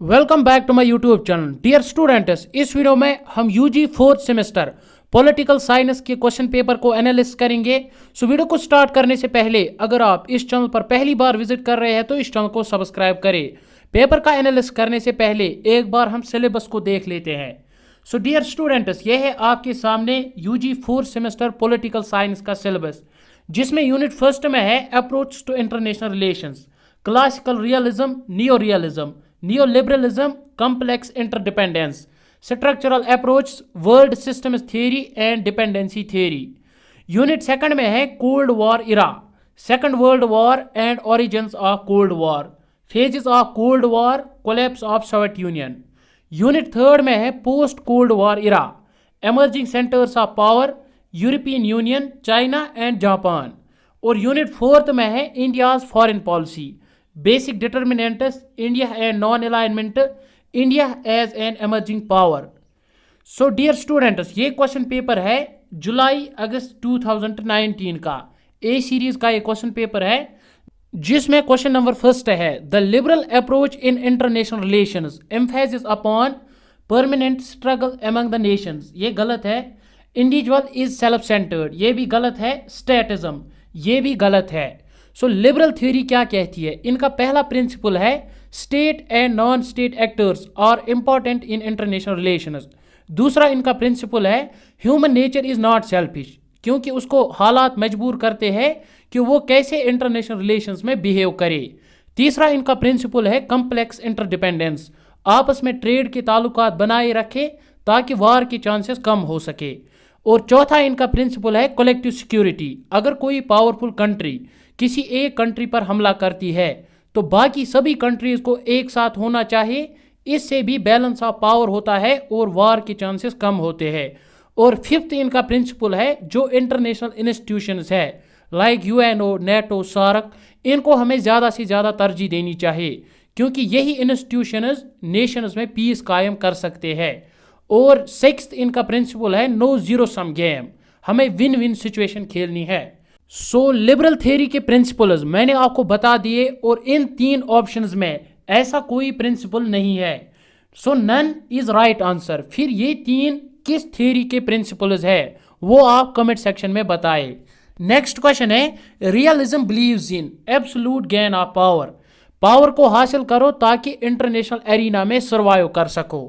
Welcome back to my YouTube channel. Dear students, इस video में हम UG fourth semester political science के question paper को analysis करेंगे। सो वीडियो को स्टार्ट करने से पहले अगर आप इस चैनल पर पहली बार विजिट कर रहे हैं तो इस चैनल को सब्सक्राइब करें। पेपर का एनालिसिस करने से पहले एक बार हम सिलेबस को देख लेते हैं। सो डियर स्टूडेंट्स, यह है आपके सामने UG fourth semester political science का सिलेबस, जिसमें यूनिट फर्स्ट में है approach to international relations, classical realism, neo realism, neoliberalism, complex interdependence, structural approach, world systems theory and dependency theory. Unit second में है cold war era, second world war and origins of cold war, phases of cold war, collapse of Soviet Union. Unit third में है post cold war era, emerging centers of power, European Union, China and Japan. और unit fourth में है India's foreign policy, basic determinants, India and non alignment, India as an emerging power. So dear students, ये question paper है जुलाई अगस्त 2019 का, ए series का ये question paper है, जिसमें क्वेश्चन नंबर फर्स्ट है the liberal approach in international relations emphasis upon permanent struggle among the Nations. ये गलत है. इंडिविजुअल इज सेल्फ सेंटर्ड, ये भी गलत है. स्टेटिज्म, ये भी गलत है. सो लिबरल थ्योरी क्या कहती है? इनका पहला प्रिंसिपल है state and non state actors are important in international relations. दूसरा इनका प्रिंसिपल है human nature is not selfish, क्योंकि उसको हालात मजबूर करते हैं कि वो कैसे इंटरनेशनल रिलेशंस में बिहेव करे. तीसरा इनका प्रिंसिपल है कम्प्लेक्स इंटरडिपेंडेंस, आपस में ट्रेड के ताल्लुकात बनाए रखे ताकि वार के चांसेस कम हो सके. और चौथा इनका प्रिंसिपल है कलेक्टिव सिक्योरिटी, अगर कोई पावरफुल कंट्री किसी एक कंट्री पर हमला करती है तो बाकी सभी कंट्रीज को एक साथ होना चाहिए, इससे भी बैलेंस ऑफ पावर होता है और वार के चांसेस कम होते हैं. और फिफ्थ इनका प्रिंसिपल है जो इंटरनेशनल इंस्टीट्यूशंस है लाइक यूएनओ, नेटो, सार्क, इनको हमें ज़्यादा से ज़्यादा तरजीह देनी चाहिए, क्योंकि यही इंस्टीट्यूशंस नेशंस में पीस कायम कर सकते हैं. और सिक्स्थ इनका प्रिंसिपल है नो जीरो सम गेम, हमें विन विन सिचुएशन खेलनी है. सो लिबरल थ्योरी के प्रिंसिपल्स मैंने आपको बता दिए और इन तीन ऑप्शंस में ऐसा कोई प्रिंसिपल नहीं है. सो नन इज राइट आंसर. फिर ये तीन किस थ्योरी के प्रिंसिपल्स है वो आप कमेंट सेक्शन में बताएं. नेक्स्ट क्वेश्चन है realism believes in absolute gain of power, power को हासिल करो ताकि इंटरनेशनल एरिना में सर्वाइव कर सको.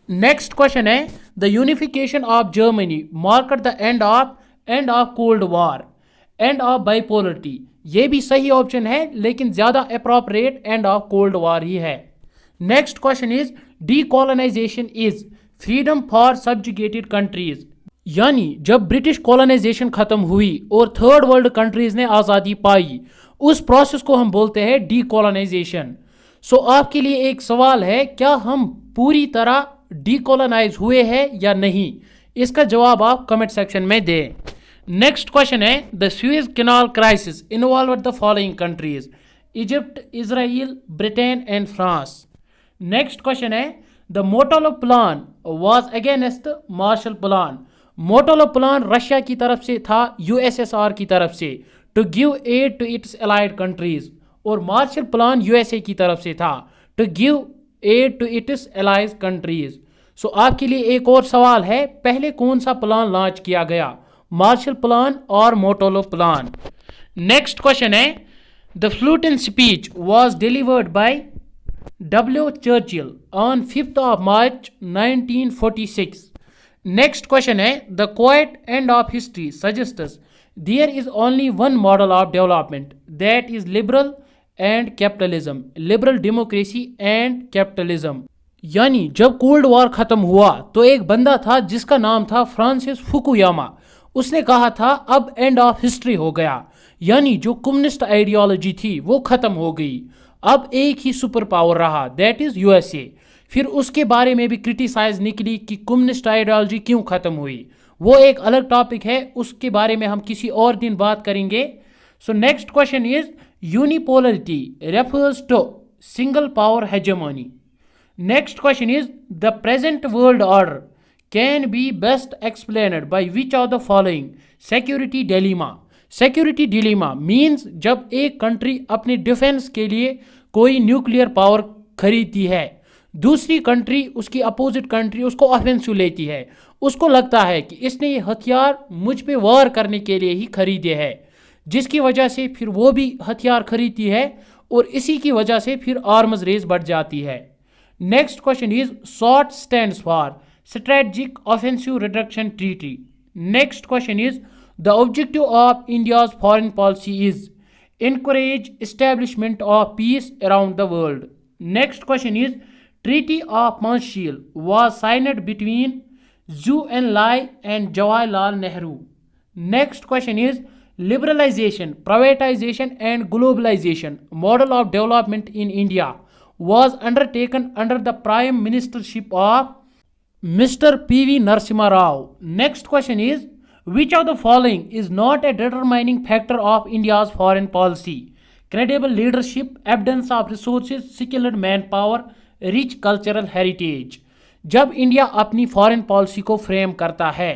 नेक्स्ट क्वेश्चन है the unification of Germany marked the end of cold war, end of bipolarity. ये भी सही ऑप्शन है, लेकिन ज्यादा appropriate end of cold war ही है. Next question is decolonisation is freedom for subjugated countries, यानी जब ब्रिटिश कॉलोनाइजेशन खत्म हुई और थर्ड वर्ल्ड कंट्रीज ने आज़ादी पाई, उस प्रोसेस को हम बोलते हैं डीकोलोनाइजेशन. सो आपके लिए एक सवाल है, क्या हम पूरी तरह डीकोलोनाइज हुए हैं या नहीं? इसका जवाब आप कमेंट सेक्शन में दें. नेक्स्ट क्वेश्चन है the Suez Canal crisis involved the following countries, Egypt, Israel, Britain and France. Next question है द मोटोलो plan was against Marshall plan, मोटोलो प्लान रशिया की तरफ से था यूएसएसआर की तरफ से to give aid to its allied countries, और मार्शल प्लान यूएसए की तरफ से था to give aid to its allied countries. So आपके लिए एक और सवाल है, पहले कौन सा प्लान लॉन्च किया गया, मार्शल प्लान और मोटोलो प्लान? नेक्स्ट क्वेश्चन है the Fulton speech was delivered by W Churchill on 5th of March 1946. Next question है the quite end of history suggests there is only one model of development that is liberal and capitalism, liberal democracy and capitalism. यानी जब cold war खत्म हुआ तो एक बंदा था जिसका नाम था फ्रांसिस फुकुयामा, उसने कहा था अब एंड ऑफ हिस्ट्री हो गया, यानी जो कम्युनिस्ट आइडियोलॉजी थी वो खत्म हो गई, अब एक ही सुपर पावर रहा दैट इज यूएसए. फिर उसके बारे में भी क्रिटिसाइज निकली कि कम्युनिस्ट आइडियोलॉजी क्यों खत्म हुई, वो एक अलग टॉपिक है, उसके बारे में हम किसी और दिन बात करेंगे. So next question is unipolarity refers to single power hegemony. Next question is the present world order can be best explained by which of the following? Security dilemma. Security dilemma means जब एक country अपने defence के लिए कोई nuclear power खरीदती है, दूसरी country, उसकी अपोजिट कंट्री उसको ऑफेंसिव लेती है, उसको लगता है कि इसने ये हथियार मुझ पे वार करने के लिए ही खरीदे हैं, जिसकी वजह से फिर वो भी हथियार खरीदती है और इसी की वजह से फिर आर्म्स रेस बढ़ जाती है। Next question is SORT stands for strategic offensive reduction treaty. Next question is the objective of India's foreign policy is encourage establishment of peace around the world. Next question is Treaty of Panchsheel was signed between Zhou Enlai and Jawaharlal Nehru. Next question is liberalization, privatization and globalization model of development in India was undertaken under the prime ministership of Mr. P.V. Narasimha Rao. Next question is which of the following is not a determining factor of India's foreign policy? Credible leadership, abundance of resources, skilled manpower, rich cultural heritage. जब India अपनी foreign policy को frame करता है,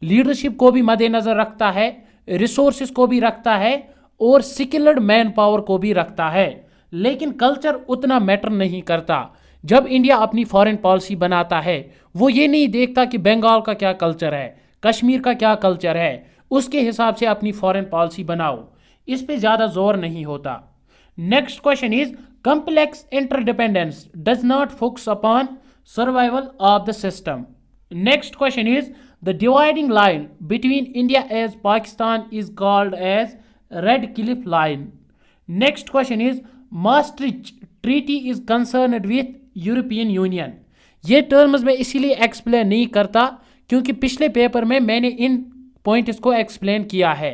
leadership को भी मद्देनजर रखता है, रिसोर्सेज को भी रखता है और स्किल्ड मैन पावर को भी रखता है, लेकिन कल्चर उतना मैटर नहीं करता। जब इंडिया अपनी फॉरेन पॉलिसी बनाता है, वो ये नहीं देखता कि बंगाल का क्या कल्चर है, कश्मीर का क्या कल्चर है, उसके हिसाब से अपनी फॉरेन पॉलिसी बनाओ, इस पे ज़्यादा जोर नहीं होता। Next question is complex interdependence does not focus upon survival of the system. Next question is the dividing line between India as Pakistan is called as Radcliffe line. Next question is maastricht treaty is concerned with European Union. ये terms में इसीलिए explain नहीं करता क्योंकि पिछले paper में मैंने इन points को एक्सप्लेन किया है।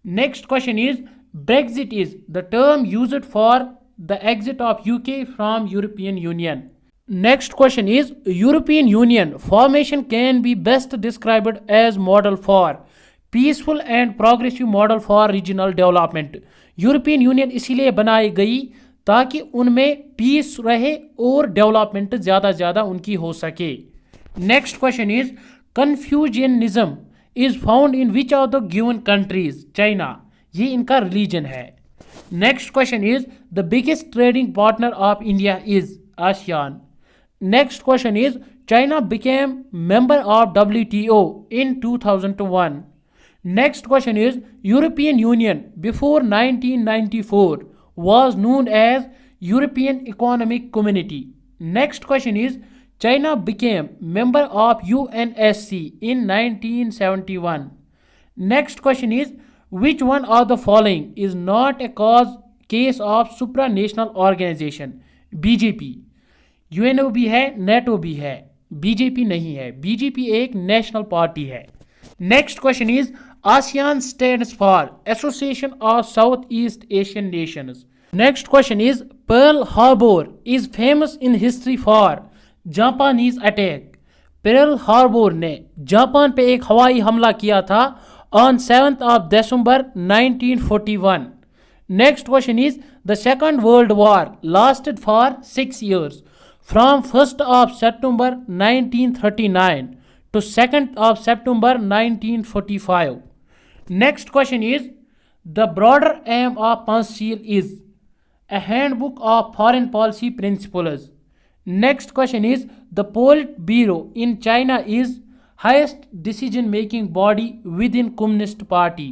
Next question is Brexit is the term used for the exit of UK from European Union. Next question is European Union formation can be best described as model for peaceful and progressive model for regional development. European Union इसीलिए बनाई गई ताकि उनमें piece रहे और development ज़्यादा उनकी हो सके। Next question is Confucianism is found in which of the given countries. China, ये इनका रिलीजन है। Next question is the biggest trading partner of India is ASEAN. Next question is China became member of WTO in 2001. Next question is European Union before 1994 was known as European Economic Community. Next question is China became member of UNSC in 1971. Next question is which one of the following is not a case of supranational organization? BJP, UNO भी है, NATO भी है, BJP नहीं है। BJP एक national party है। Next question is ASEAN stands for Association of Southeast Asian Nations. Next question is Pearl Harbor is famous in history for Japanese attack. Pearl Harbor ने Japan पे एक हवाई हमला किया था on 7th of December 1941. Next question is the Second World War lasted for 6 years from 1st of September 1939 to 2nd of September 1945. Next question is the broader aim of Panchsheel is a handbook of foreign policy principles. Next question is the Politburo in China is highest decision making body within Communist Party.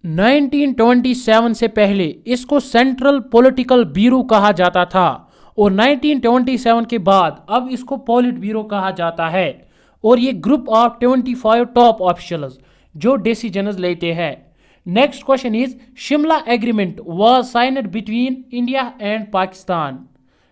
1927 से पहले इसको central political bureau कहा जाता था और 1927 के बाद अब इसको पॉलिट ब्यूरो कहा जाता है और ये ग्रुप ऑफ 25 टॉप ऑफिशियल्स जो डिसीजंस लेते हैं। Next question is Shimla agreement was signed between India and Pakistan.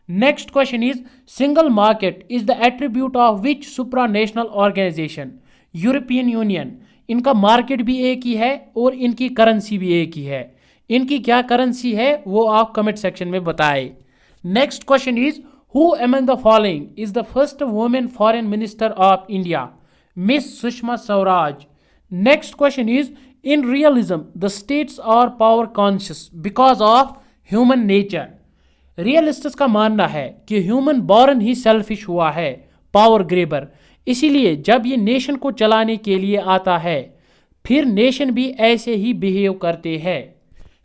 Next question is single market is the attribute of which supra national organization? European Union. इनका मार्केट भी एक ही है और इनकी करेंसी भी एक ही है। इनकी क्या करेंसी है वो आप कमेंट सेक्शन में बताएं। Next question is who among the following is the first women foreign minister of India? Miss Sushma Swaraj. Next question is in realism the states are power conscious because of human nature. रियलिस्ट्स का मानना है कि human born ही selfish हुआ है, power ग्रेबर, इसीलिए जब ये nation को चलाने के लिए आता है फिर नेशन भी ऐसे ही बिहेव करते हैं,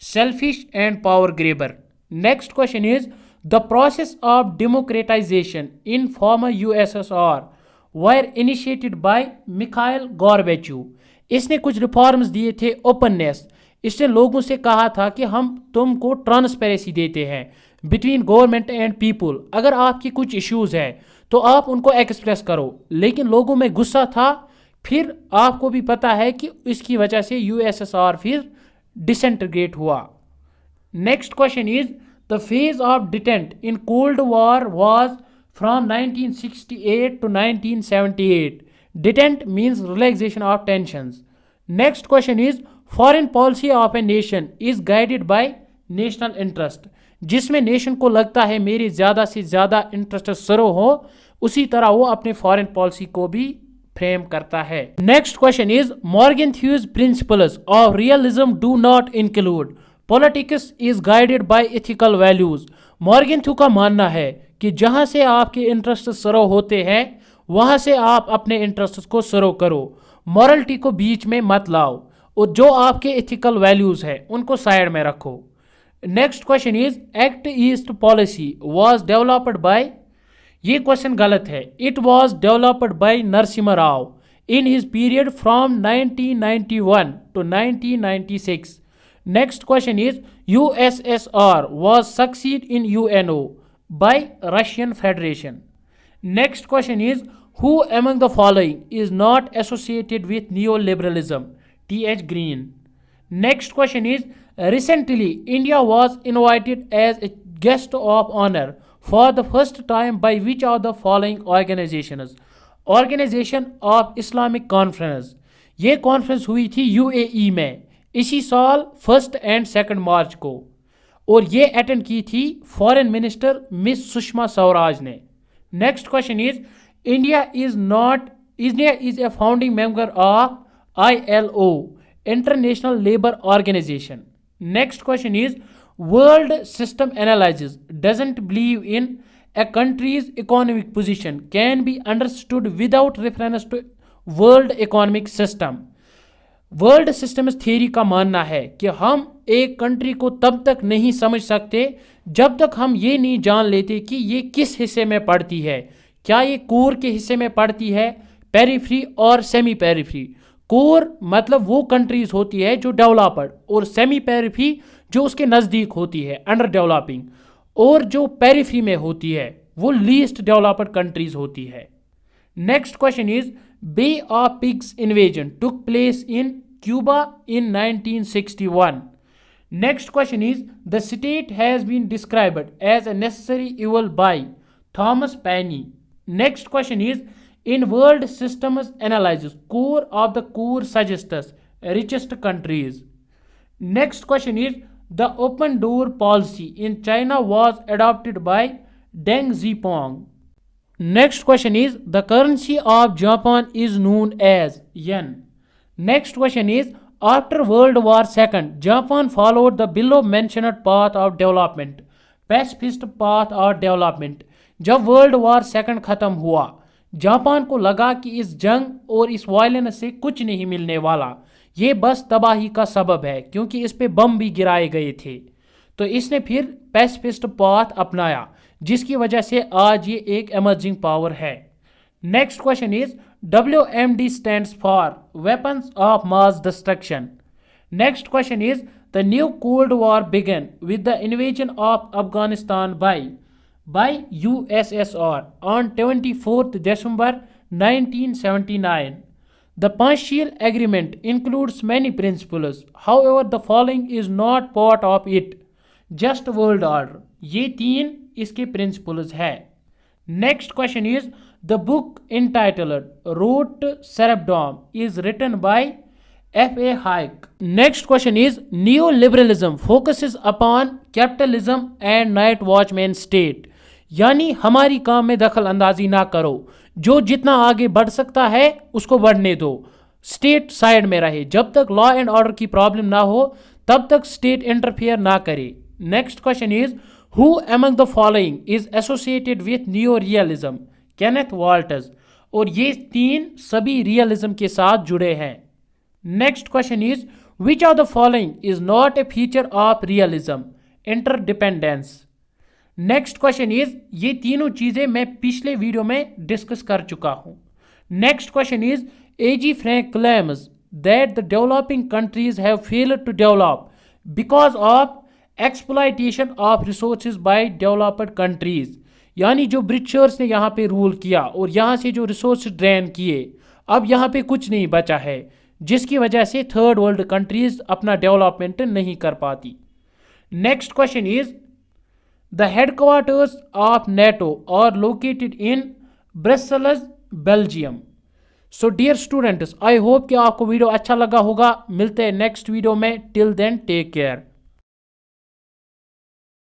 selfish and power grabber. Next question is The process of democratization in former USSR were initiated by Mikhail Gorbachev. इसने कुछ रिफॉर्म्स दिए थे, ओपननेस, इसने लोगों से कहा था कि हम तुमको ट्रांसपेरेंसी देते हैं बिटवीन गवर्नमेंट एंड पीपल। अगर आपकी कुछ इश्यूज है तो आप उनको एक्सप्रेस करो, लेकिन लोगों में गुस्सा था। फिर आपको भी पता है कि इसकी वजह से यूएसएसआर फिर डिसइंटीग्रेट हुआ। Next question is the phase of detente in cold war was from 1968 to 1978. Detent means relaxation of tensions. Next question is foreign policy of a nation is guided by national interest. जिसमें nation को लगता है मेरे ज़्यादा से ज़्यादा interest serve हो, उसी तरह वो अपने फॉरेन पॉलिसी को भी फ्रेम करता है। Next question is Morgenthau's principles of realism do not include politics is guided by ethical values. Morgenthau का मानना है कि जहां से आपके इंटरेस्ट सर्व होते हैं वहां से आप अपने इंटरेस्ट को सर्व करो, मॉरलिटी को बीच में मत लाओ, और जो आपके एथिकल वैल्यूज है उनको साइड में रखो। Next question is act east policy was developed by, ये क्वेश्चन गलत है, it was developed by Narasimha Rao in his period from 1991 to 1996. Next question is USSR was succeed in UNO by Russian Federation. Next question is who among the following is not associated with neoliberalism? T.H. Green. Next question is recently India was invited as a guest of honor for the first time by which of the following organizations? Organization of Islamic Conference. ये conference हुई थी UAE में इसी साल 1 और 2 मार्च को, और ये अटेंड की थी foreign minister miss Sushma Swaraj ने। Next question is India is a founding member of ILO, international labour organisation. Next question is world system analysis doesn't believe in a country's economic position can be understood without reference to world economic system. World systems theory का मानना है कि हम एक country को तब तक नहीं समझ सकते जब तक हम ये नहीं जान लेते कि ये किस हिस्से में पड़ती है। क्या ये कोर के हिस्से में पड़ती है, पेरिफ्री और सेमी पेरिफ्री। कोर मतलब वो कंट्रीज होती है जो डेवलप्ड, और सेमी पेरिफ्री जो उसके नज़दीक होती है अंडर डेवलपिंग, और जो पेरिफ्री में होती है वो लीस्ट डेवलप्ड कंट्रीज होती है। Next question is Bay of Pigs invasion took place in Cuba in 1961. Next question is the state has been described as a necessary evil by Thomas Paine. Next question is in world systems analysis core of the core suggests richest countries. Next question is the open door policy in China was adopted by Deng Xiaoping. Next question is the currency of Japan is known as yen. Next question is after World War II, Japan followed the below mentioned path of development, pacifist path of development. जब world war second ख़त्म हुआ, Japan को लगा कि इस जंग और इस वायलेंस से कुछ नहीं मिलने वाला, ये बस तबाही का सबब है क्योंकि इस पे बम भी गिराए गए थे। तो इसने फिर पैसिफिस्ट पाथ अपनाया जिसकी वजह से आज ये एक एमर्जिंग पावर है। Next question is WMD stands for Weapons of Mass Destruction. Next question is the new Cold War began with the invasion of Afghanistan by USSR on 24th December 1979. The partial agreement includes many principles. However, the following is not part of it. Just world order. ये 3 इसके principles है। Next question is the book entitled Rote Serapdom is written by F.A. Hayek. Next question is neoliberalism focuses upon capitalism and night watchman state. यानी हमारी काम में दखल अंदाजी ना करो, जो जितना आगे बढ़ सकता है उसको बढ़ने दो, स्टेट साइड में रहे, जब तक लॉ एंड ऑर्डर की प्रॉब्लम ना हो तब तक स्टेट इंटरफेयर ना करे। Next question is who among the following is associated with new realism? Kenneth Walters. और ये 3 सभी रियलिज्म के साथ जुड़े हैं। Next question is which of the following is not a feature of realism? Interdependence. Next question is, ये तीनों चीजें मैं पिछले वीडियो में डिस्कस कर चुका हूं। Next question is, AG Frank claims that the developing countries have failed to develop because of exploitation of resources by developed countries. यानी जो ब्रिटिशर्स ने यहाँ पे रूल किया और यहाँ से जो रिसोर्स ड्रेन किए, अब यहाँ पे कुछ नहीं बचा है, जिसकी वजह से थर्ड वर्ल्ड कंट्रीज अपना डेवलपमेंट नहीं कर पाती। Next question is, the headquarters of NATO are located in Brussels, Belgium. So dear students, I hope कि आपको वीडियो अच्छा लगा होगा। मिलते हैं नेक्स्ट वीडियो में। Till then take care.